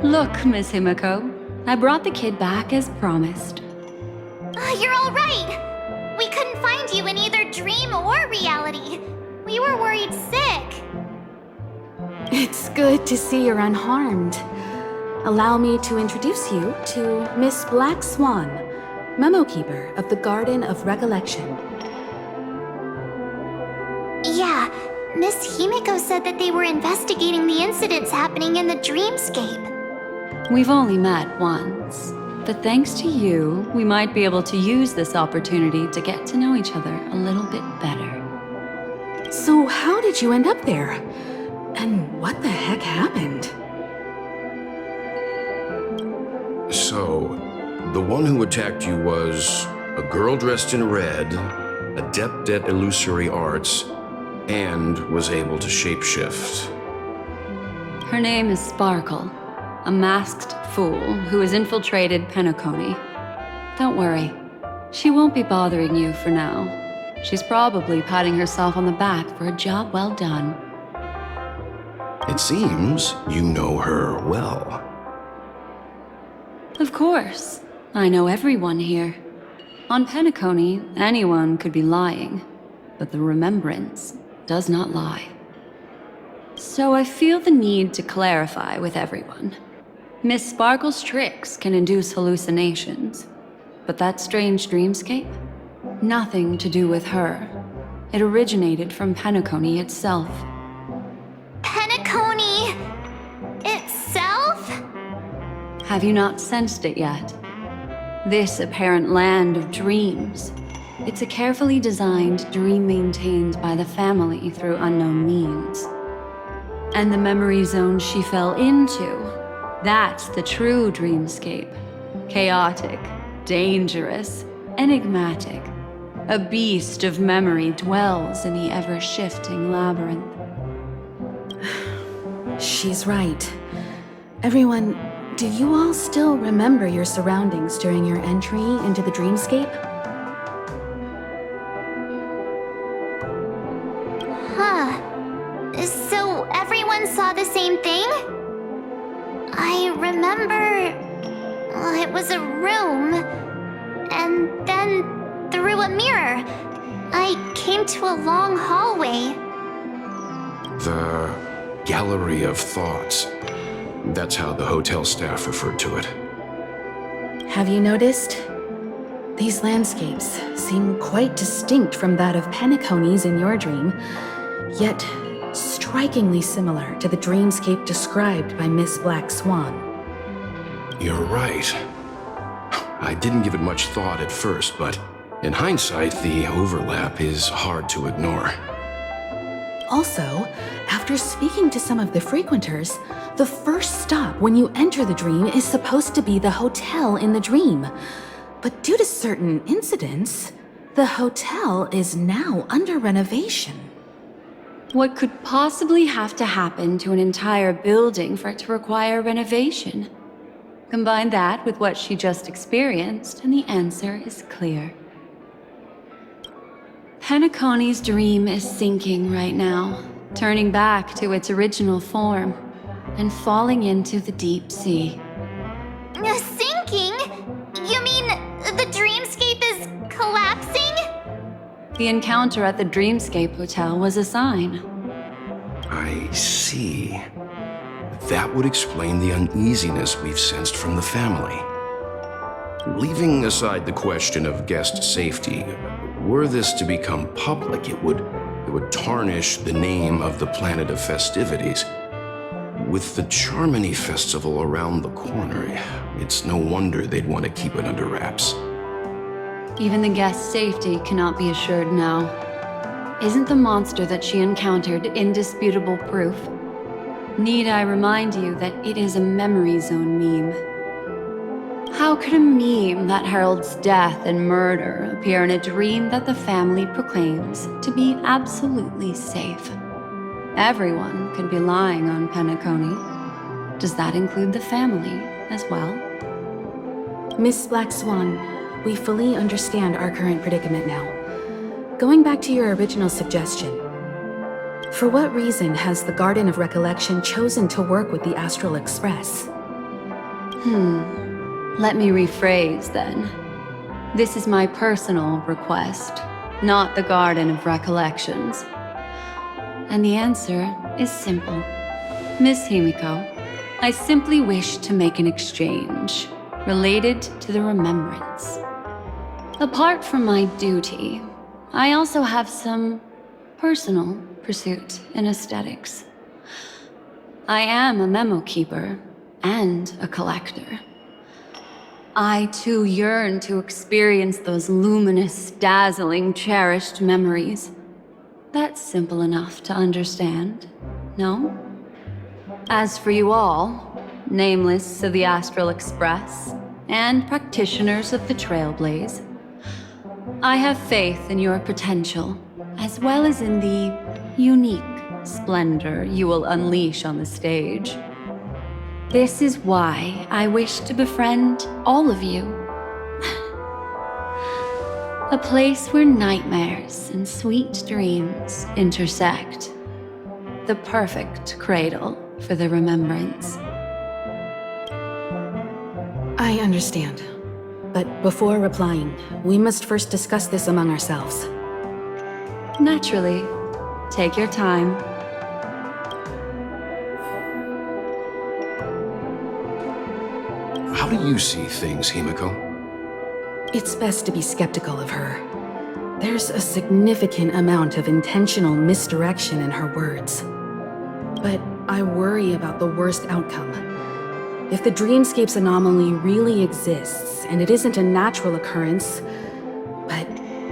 Look, Miss Himiko, I brought the kid back as promised. You're all right. We couldn't find you in either dream or reality. We were worried sick. It's good to see you're unharmed. Allow me to introduce you to Miss Black Swan, Memo Keeper of the Garden of Recollection. Yeah, Miss Himiko said that they were investigating the incidents happening in the dreamscape. We've only met once, but thanks to you, we might be able to use this opportunity to get to know each other a little bit better. So how did you end up there? And what the heck happened? So, the one who attacked you was a girl dressed in red, adept at illusory arts, and was able to shapeshift. Her name is Sparkle, a masked fool who has infiltrated Penacony. Don't worry, she won't be bothering you for now. She's probably patting herself on the back for a job well done. It seems you know her well. Of course, I know everyone here. On Penacony, anyone could be lying, but the remembrance does not lie. So I feel the need to clarify with everyone. Miss Sparkle's tricks can induce hallucinations, but that strange dreamscape? Nothing to do with her. It originated from Penacony itself. Penacony itself? Have you not sensed it yet? This apparent land of dreams. It's a carefully designed dream maintained by the family through unknown means. And the memory zone she fell into, that's the true dreamscape. Chaotic, dangerous, enigmatic. A beast of memory dwells in the ever-shifting labyrinth. She's right. Everyone, do you all still remember your surroundings during your entry into the dreamscape? Huh. So everyone saw the same thing? I remember... it was a room. And then, through a mirror, I came to a long hallway. The Gallery of Thoughts. That's how the hotel staff referred to it. Have you noticed? These landscapes seem quite distinct from that of Penacony's in your dream, yet strikingly similar to the dreamscape described by Miss Black Swan. You're right. I didn't give it much thought at first, but in hindsight, the overlap is hard to ignore. Also, after speaking to some of the frequenters, the first stop when you enter the dream is supposed to be the hotel in the dream. But due to certain incidents, the hotel is now under renovation. What could possibly have to happen to an entire building for it to require renovation? Combine that with what she just experienced, and the answer is clear. Penacony's dream is sinking right now, turning back to its original form, and falling into the deep sea. Sinking? You mean the dreamscape is collapsing? The encounter at the Dreamscape Hotel was a sign. I see. That would explain the uneasiness we've sensed from the family. Leaving aside the question of guest safety, were this to become public, it would tarnish the name of the planet of festivities. With the Charmony Festival around the corner, it's no wonder they'd want to keep it under wraps. Even the guest's safety cannot be assured now. Isn't the monster that she encountered indisputable proof? Need I remind you that it is a memory zone meme? How could a meme that heralds death and murder appear in a dream that the family proclaims to be absolutely safe? Everyone could be lying on Penacony. Does that include the family as well? Miss Black Swan, we fully understand our current predicament now. Going back to your original suggestion, for what reason has the Garden of Recollection chosen to work with the Astral Express? Let me rephrase then. This is my personal request, not the Garden of Recollections. And the answer is simple. Miss Himiko, I simply wish to make an exchange related to the remembrance. Apart from my duty, I also have some personal pursuit in aesthetics. I am a memo keeper and a collector. I too yearn to experience those luminous, dazzling, cherished memories. That's simple enough to understand, no? As for you all, nameless of the Astral Express, and practitioners of the Trailblaze, I have faith in your potential, as well as in the unique splendor you will unleash on the stage. This is why I wish to befriend all of you. A place where nightmares and sweet dreams intersect. The perfect cradle for the remembrance. I understand. But before replying, we must first discuss this among ourselves. Naturally. Take your time. How do you see things, Himiko? It's best to be skeptical of her. There's a significant amount of intentional misdirection in her words. But I worry about the worst outcome. If the dreamscape's anomaly really exists, and it isn't a natural occurrence, but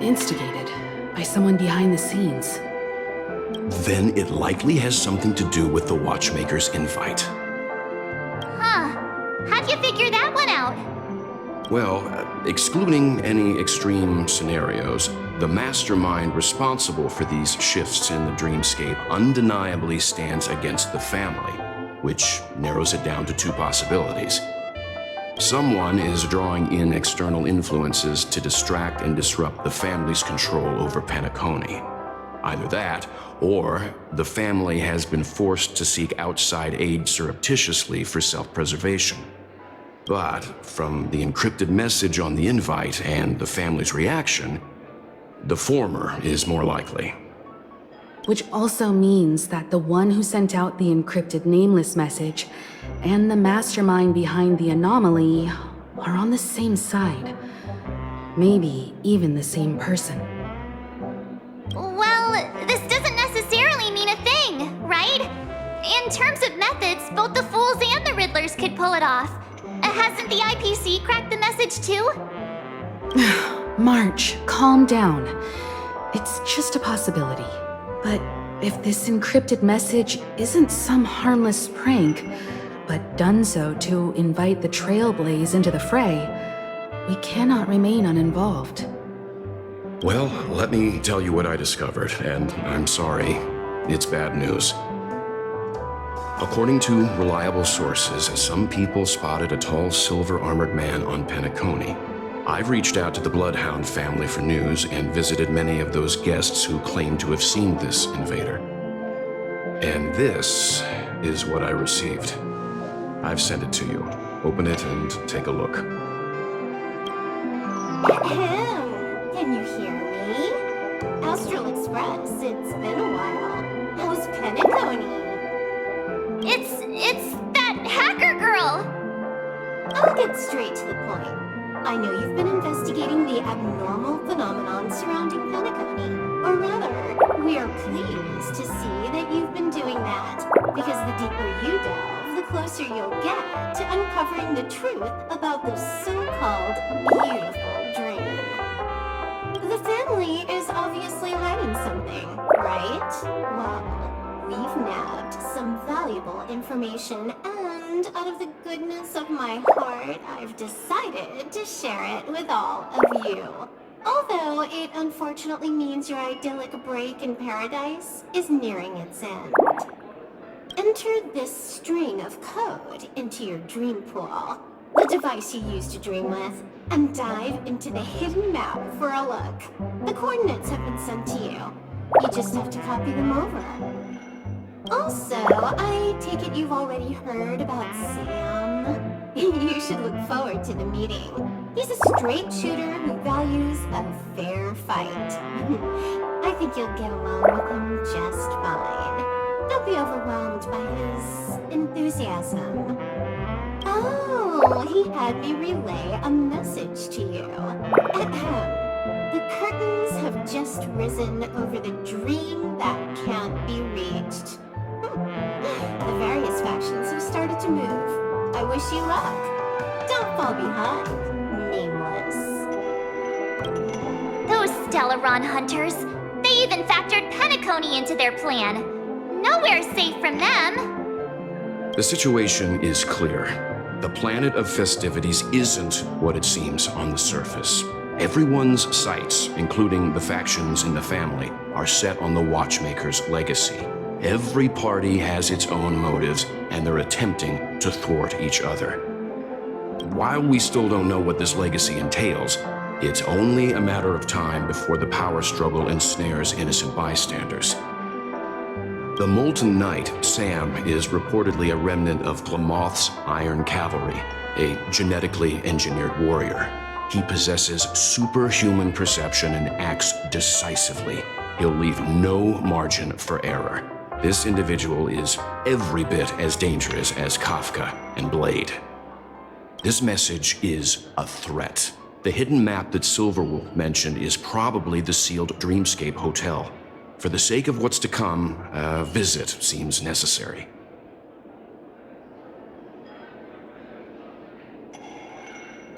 instigated by someone behind the scenes, Then it likely has something to do with the Watchmaker's invite. Huh. How'd you figure that one out? Well, excluding any extreme scenarios, the mastermind responsible for these shifts in the dreamscape undeniably stands against the family, which narrows it down to two possibilities. Someone is drawing in external influences to distract and disrupt the family's control over Penacony. Either that, or the family has been forced to seek outside aid surreptitiously for self-preservation. But from the encrypted message on the invite and the family's reaction, the former is more likely. which also means that the one who sent out the encrypted nameless message and the mastermind behind the anomaly are on the same side. Maybe even the same person. Well, this doesn't necessarily mean a thing, right? In terms of methods, both the Fools and the Riddlers could pull it off. Hasn't the IPC cracked the message too? March, calm down. It's just a possibility. But if this encrypted message isn't some harmless prank, but done so to invite the Trailblaze into the fray, we cannot remain uninvolved. Well, let me tell you what I discovered, and I'm sorry, it's bad news. According to reliable sources, some people spotted a tall silver-armored man on Penacony. I've reached out to the Bloodhound family for news and visited many of those guests who claim to have seen this invader. And this is what I received. I've sent it to you. Open it and take a look. Ahem. Can you hear me? Astral Express, it's been a while. How's Penacony? It's that hacker girl! I'll get straight to the point. I know you've been investigating the abnormal phenomenon surrounding Penacony. Or rather, we are pleased to see that you've been doing that, because the deeper you delve, the closer you'll get to uncovering the truth about this so-called beautiful dream. The family is obviously hiding something, right? Well, we've nabbed some valuable information, and out of the goodness of my heart, I've decided to share it with all of you. Although it unfortunately means your idyllic break in paradise is nearing its end. Enter this string of code into your dream pool, the device you use to dream with, and dive into the hidden map for a look. The coordinates have been sent to you. You just have to copy them over. Also, I take it you've already heard about Sam? You should look forward to the meeting. He's a straight shooter who values a fair fight. I think you'll get along with him just fine. Don't be overwhelmed by his enthusiasm. Oh, he had me relay a message to you. Ahem. The curtains have just risen over the dream that can't be reached. The various factions have started to move. I wish you luck. Don't fall behind, nameless. Those Stellaron hunters, they even factored Penacony into their plan. Nowhere's safe from them. The situation is clear. The planet of festivities isn't what it seems on the surface. Everyone's sights, including the factions in the family, are set on the Watchmaker's legacy. Every party has its own motives, and they're attempting to thwart each other. While we still don't know what this legacy entails, it's only a matter of time before the power struggle ensnares innocent bystanders. The Molten Knight, Sam, is reportedly a remnant of Plamoth's Iron Cavalry, a genetically engineered warrior. He possesses superhuman perception and acts decisively. He'll leave no margin for error. This individual is every bit as dangerous as Kafka and Blade. This message is a threat. The hidden map that Silverwolf mentioned is probably the sealed Dreamscape Hotel. For the sake of what's to come, a visit seems necessary.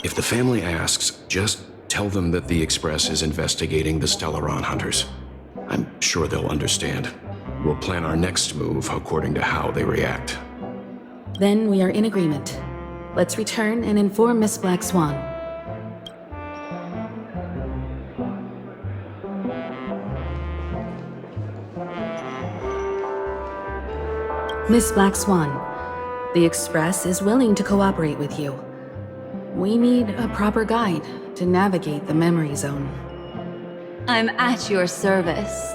If the family asks, just tell them that the Express is investigating the Stellaron hunters. I'm sure they'll understand. We'll plan our next move according to how they react. Then we are in agreement. Let's return and inform Miss Black Swan. Miss Black Swan, the Express is willing to cooperate with you. We need a proper guide to navigate the memory zone. I'm at your service.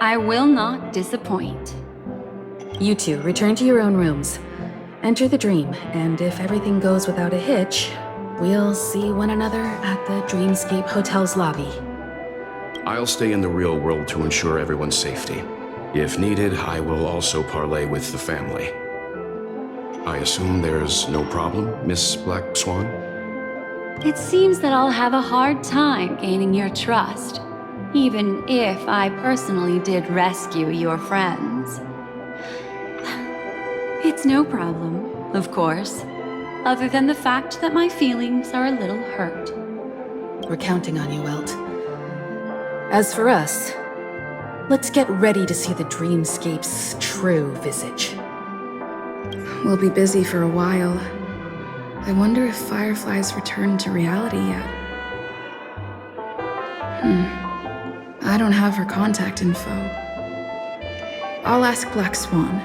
I will not disappoint. You two return to your own rooms. Enter the dream, and if everything goes without a hitch, we'll see one another at the Dreamscape Hotel's lobby. I'll stay in the real world to ensure everyone's safety. If needed, I will also parley with the family. I assume there's no problem, Miss Black Swan? It seems that I'll have a hard time gaining your trust, even if I personally did rescue your friends. It's no problem, of course, other than the fact that my feelings are a little hurt. We're counting on you, Welt. As for us, let's get ready to see the Dreamscape's true visage. We'll be busy for a while. I wonder if Firefly's returned to reality yet. I don't have her contact info. I'll ask Black Swan.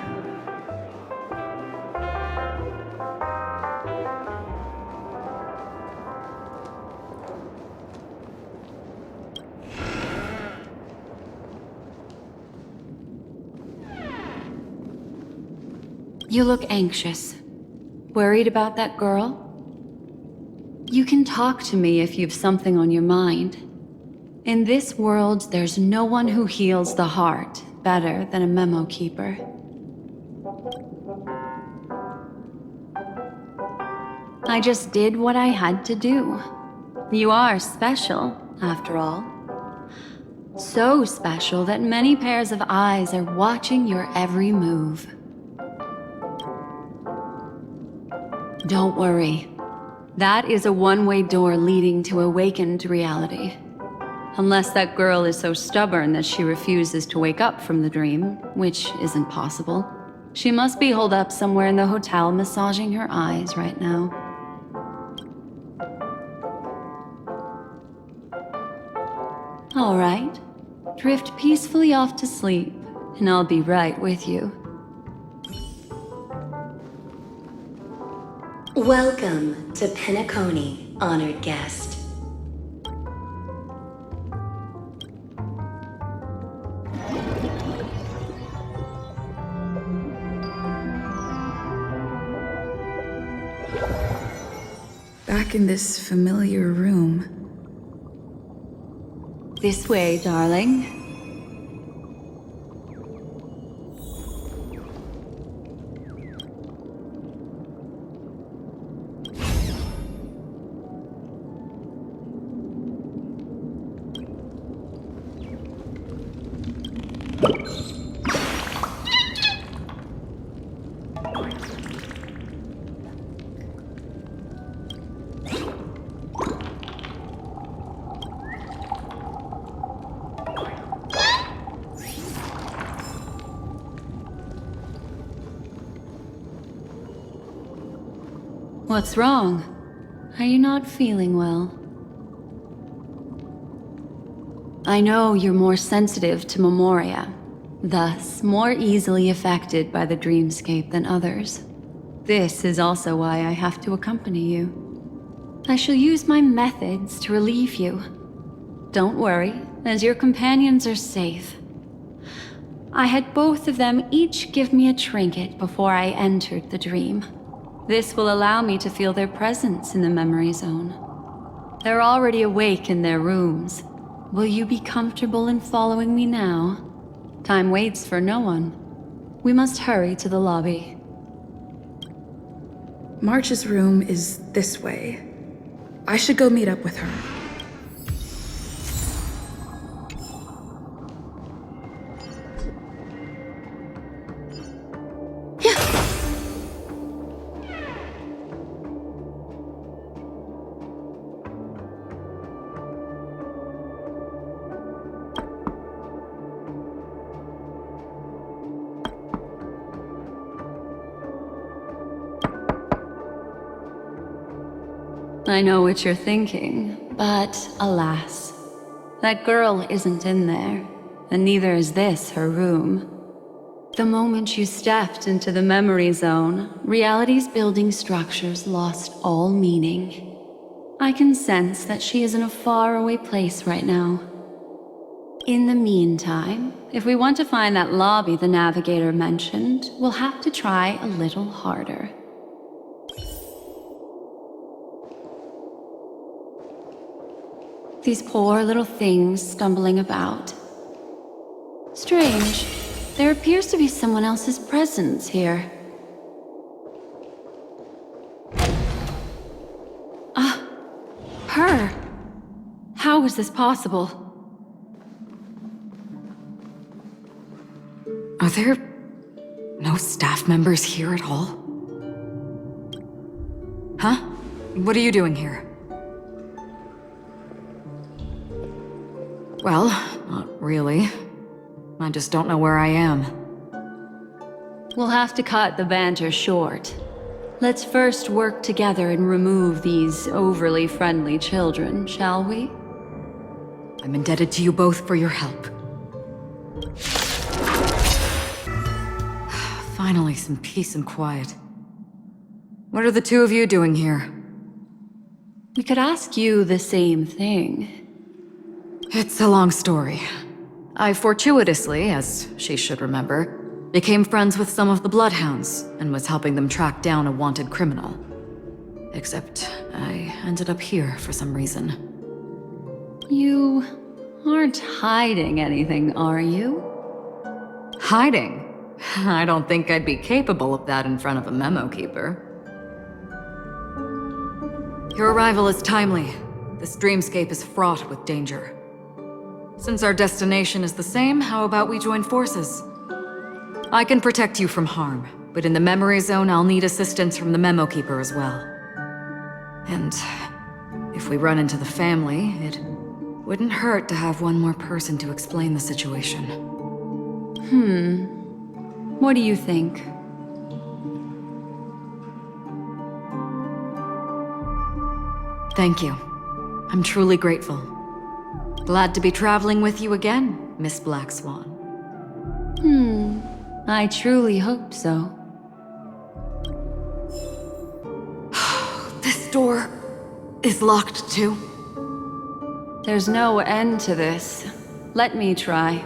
You look anxious. Worried about that girl? You can talk to me if you've something on your mind. In this world, there's no one who heals the heart better than a memo keeper. I just did what I had to do. You are special, after all. So special that many pairs of eyes are watching your every move. Don't worry. That is a one-way door leading to awakened reality. Unless that girl is so stubborn that she refuses to wake up from the dream, which isn't possible. She must be holed up somewhere in the hotel massaging her eyes right now. All right. Drift peacefully off to sleep, and I'll be right with you. Welcome to Penacony, honored guest. back in this familiar room. This way, darling. What's wrong? Are you not feeling well? I know you're more sensitive to Memoria, thus more easily affected by the dreamscape than others. This is also why I have to accompany you. I shall use my methods to relieve you. Don't worry, as your companions are safe. I had both of them each give me a trinket before I entered the dream. This will allow me to feel their presence in the memory zone. They're already awake in their rooms. Will you be comfortable in following me now? Time waits for no one. We must hurry to the lobby. March's room is this way. I should go meet up with her. I know what you're thinking, but alas, that girl isn't in there, and neither is this her room. The moment you stepped into the memory zone, reality's building structures lost all meaning. I can sense that she is in a faraway place right now. In the meantime, if we want to find that lobby the navigator mentioned, we'll have to try a little harder. These poor little things stumbling about. Strange. There appears to be someone else's presence here. Her! How is this possible? Are there no staff members here at all? Huh? What are you doing here? Well, not really. I just don't know where I am. We'll have to cut the banter short. Let's first work together and remove these overly friendly children, shall we? I'm indebted to you both for your help. Finally, some peace and quiet. What are the two of you doing here? We could ask you the same thing. It's a long story. I fortuitously, as she should remember, became friends with some of the Bloodhounds and was helping them track down a wanted criminal. Except I ended up here for some reason. You aren't hiding anything, are you? Hiding? I don't think I'd be capable of that in front of a memo keeper. Your arrival is timely. This dreamscape is fraught with danger. Since our destination is the same, how about we join forces? I can protect you from harm, but in the memory zone, I'll need assistance from the memo keeper as well. And if we run into the family, it wouldn't hurt to have one more person to explain the situation. What do you think? Thank you. I'm truly grateful. Glad to be traveling with you again, Miss Black Swan. I truly hope so. This door is locked too. There's no end to this. Let me try.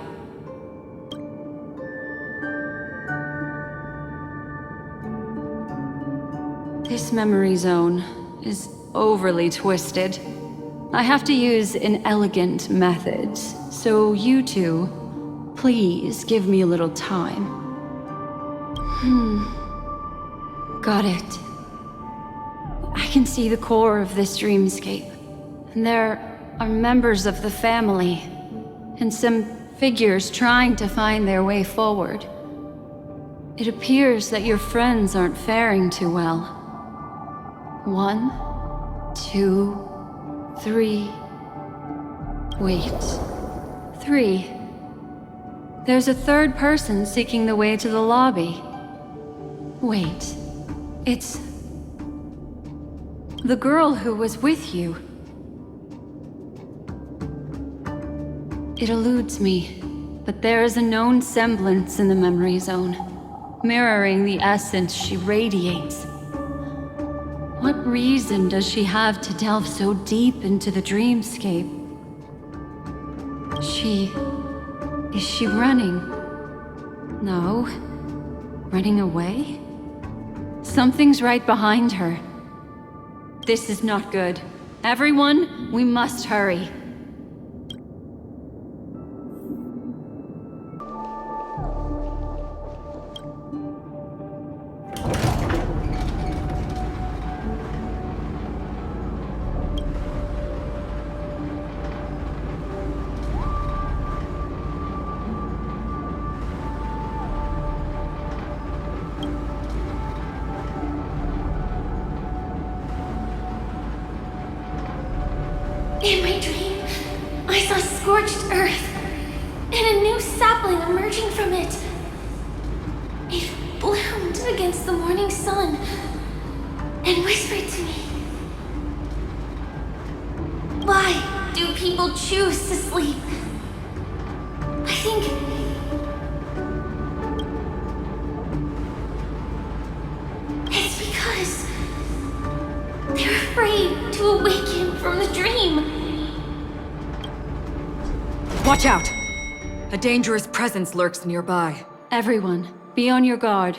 This memory zone is overly twisted. I have to use an elegant method, so you two, please give me a little time. Got it. I can see the core of this dreamscape, and there are members of the family, and some figures trying to find their way forward. It appears that your friends aren't faring too well. 1, 2, 3. Wait. 3. There's a third person seeking the way to the lobby. Wait. It's the girl who was with you. It eludes me, but there is a known semblance in the memory zone, mirroring the essence she radiates. What reason does she have to delve so deep into the dreamscape? Is she running? No. Running away? Something's right behind her. This is not good. Everyone, we must hurry. In my dream, I saw scorched earth, and a new sapling emerging from it. It bloomed against the morning sun, and whispered to me. Why do people choose to sleep? I think it's because they're afraid to awaken from the dream. Watch out! A dangerous presence lurks nearby. Everyone, be on your guard.